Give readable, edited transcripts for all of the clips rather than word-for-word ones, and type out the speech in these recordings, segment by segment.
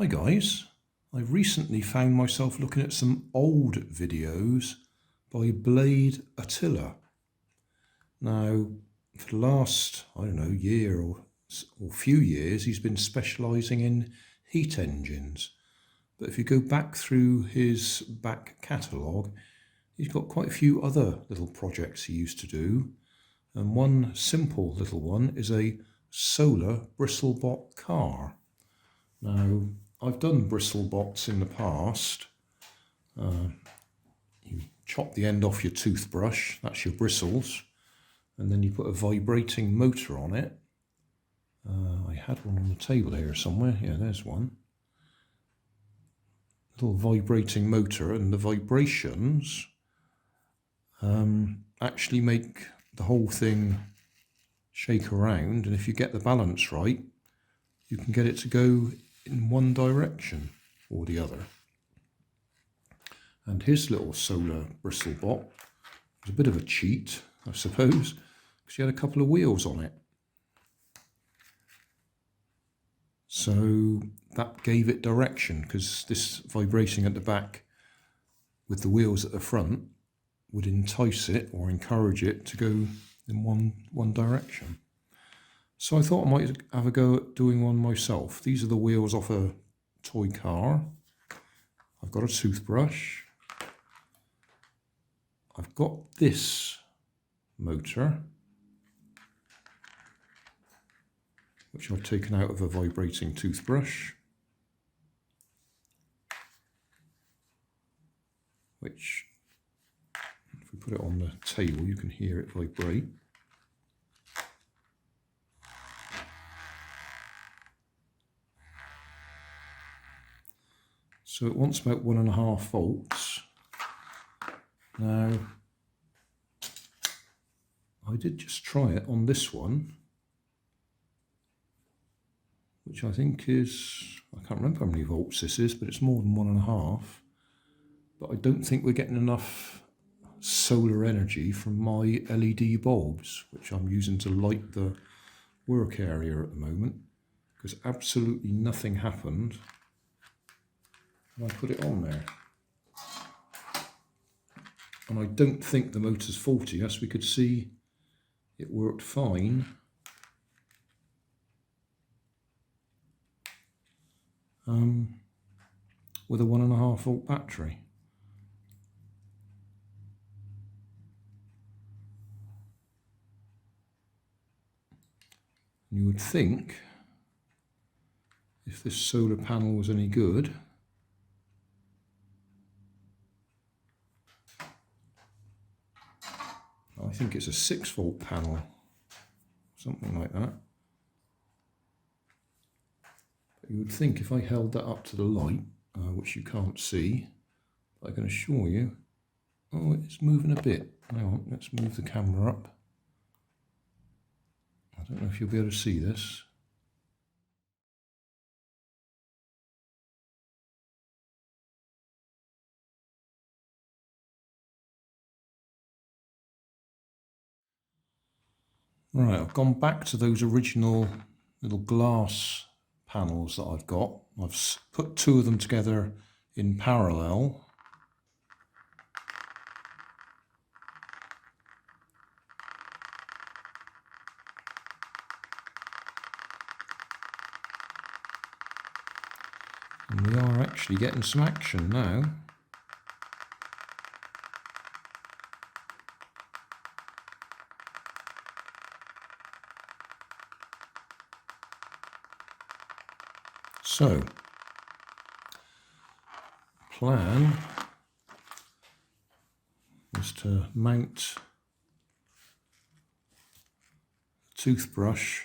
Hi guys, I've recently found myself looking at some old videos by Blade Attila. Now, for the last, year or few years, he's been specialising in heat engines. But if you go back through his back catalogue, he's got quite a few other little projects he used to do. And one simple little one is a solar Bristlebot car. Now, I've done Bristlebots in the past. You chop the end off your toothbrush, that's your bristles, and then you put a vibrating motor on it. I had one on the table here somewhere. Yeah, there's one. Little vibrating motor, and the vibrations actually make the whole thing shake around, and if you get the balance right, you can get it to go in one direction or the other. And his little solar Bristlebot was a bit of a cheat, I suppose, because he had a couple of wheels on it. So that gave it direction, because this vibrating at the back with the wheels at the front would entice it or encourage it to go in one direction. So I thought I might have a go at doing one myself. These are the wheels off a toy car. I've got a toothbrush. I've got this motor, which I've taken out of a vibrating toothbrush, which, if we put it on the table, you can hear it vibrate. So it wants about 1.5 volts. Now, I did just try it on this one, which I think is, I can't remember how many volts this is, but it's more than 1.5. But I don't think we're getting enough solar energy from my LED bulbs, which I'm using to light the work area at the moment, because absolutely nothing happened when I put it on there. And I don't think the motor's faulty, as we could see it worked fine. With a 1.5 volt battery. You would think, if this solar panel was any good, I think it's a 6 volt panel, something like that. But you would think if I held that up to the light, which you can't see, but I can assure you, oh, it's moving a bit. Hang on, let's move the camera up. I don't know if you'll be able to see this. Right, I've gone back to those original little glass panels that I've got. I've put 2 of them together in parallel. And we are actually getting some action now. So, plan is to mount the toothbrush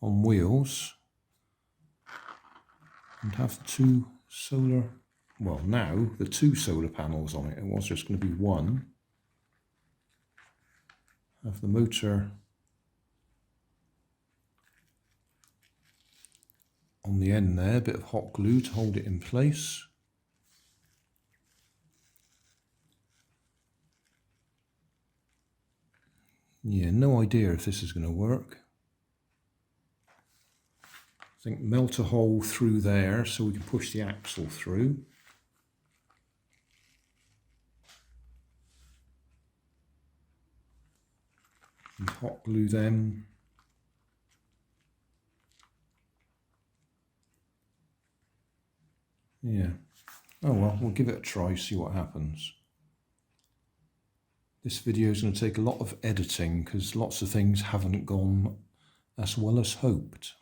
on wheels and have the 2 solar, well, now the 2 solar panels on it. It was just going to be 1. Have the motor on the end there, a bit of hot glue to hold it in place. Yeah, no idea if this is going to work. I think melt a hole through there so we can push the axle through. And hot glue them. Yeah. Oh well, we'll give it a try, see what happens. This video is going to take a lot of editing because lots of things haven't gone as well as hoped.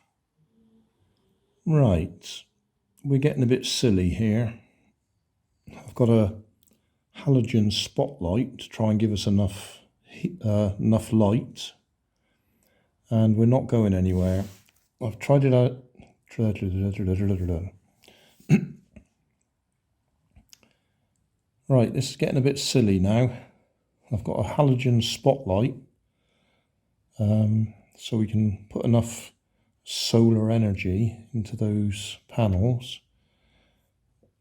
Right, we're getting a bit silly here. I've got a halogen spotlight to try and give us enough light, and we're not going anywhere. I've tried it out. Right, this is getting a bit silly now. I've got a halogen spotlight, so we can put enough solar energy into those panels.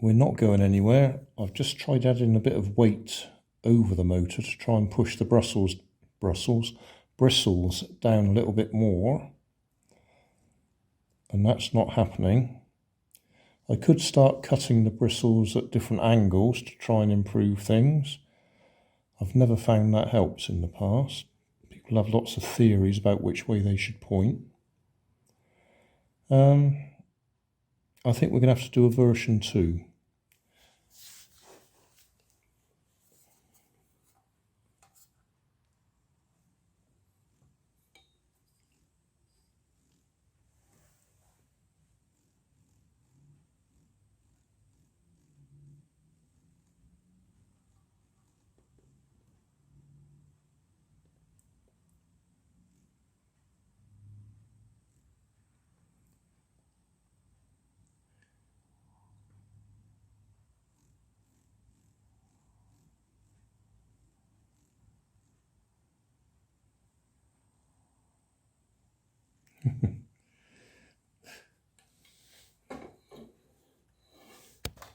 We're not going anywhere. I've just tried adding a bit of weight over the motor to try and push the bristles down a little bit more, and that's not happening. I could start cutting the bristles at different angles to try and improve things. I've never found that helps in the past. People have lots of theories about which way they should point. I think we're going to have to do a version 2.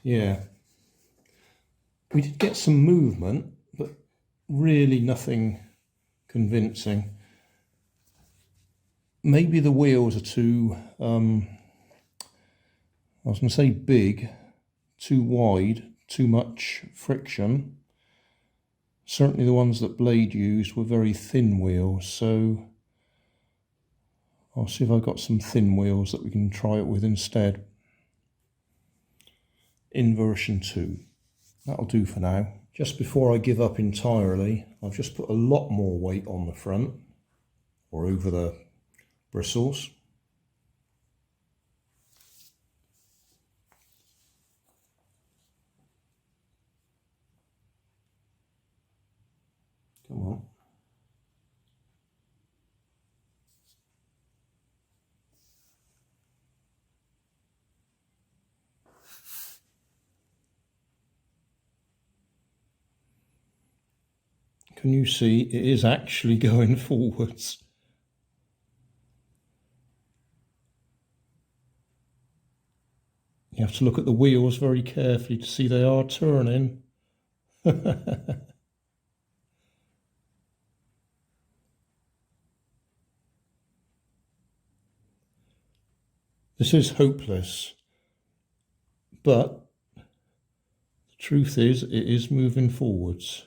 Yeah, we did get some movement, but really nothing convincing. Maybe the wheels are too, I was going to say big, too wide, too much friction. Certainly the ones that Blade used were very thin wheels, so I'll see if I've got some thin wheels that we can try it with instead in version 2. That'll do for now. Just before I give up entirely, I've just put a lot more weight on the front, or over the bristles. Come on. Can you see it is actually going forwards? You have to look at the wheels very carefully to see they are turning. This is hopeless, but the truth is it is moving forwards.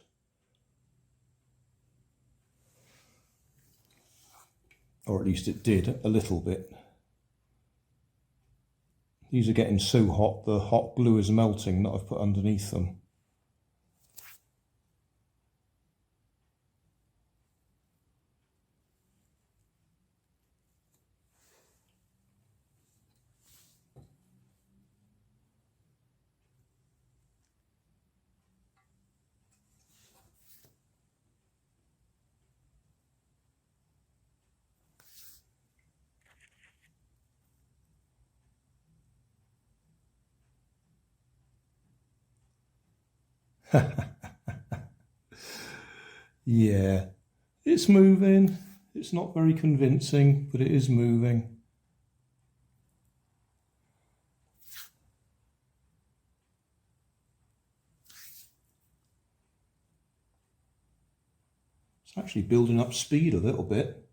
Or at least it did a little bit. These are getting so hot, the hot glue is melting that I've put underneath them. Yeah, it's moving. It's not very convincing, but it is moving. It's actually building up speed a little bit.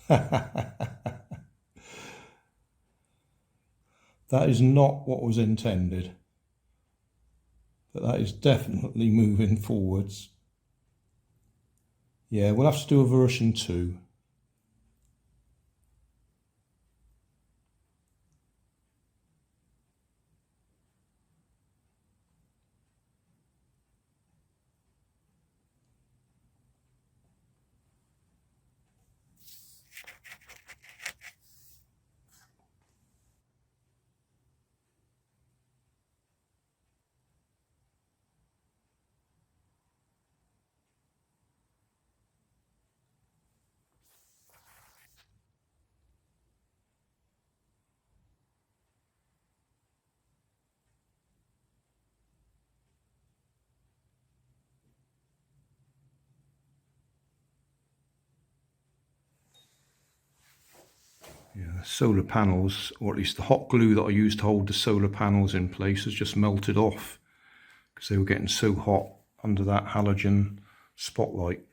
That is not what was intended, but that is definitely moving forwards. Yeah, we'll have to do a version 2. Yeah, the solar panels, or at least the hot glue that I used to hold the solar panels in place, has just melted off because they were getting so hot under that halogen spotlight.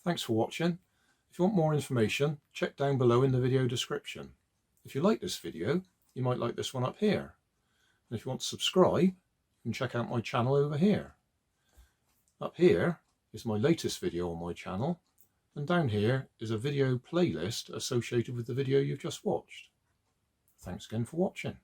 Thanks for watching. If you want more information, check down below in the video description. If you like this video, you might like this one up here. And if you want to subscribe, you can check out my channel over here. Up here is my latest video on my channel, and down here is a video playlist associated with the video you've just watched. Thanks again for watching.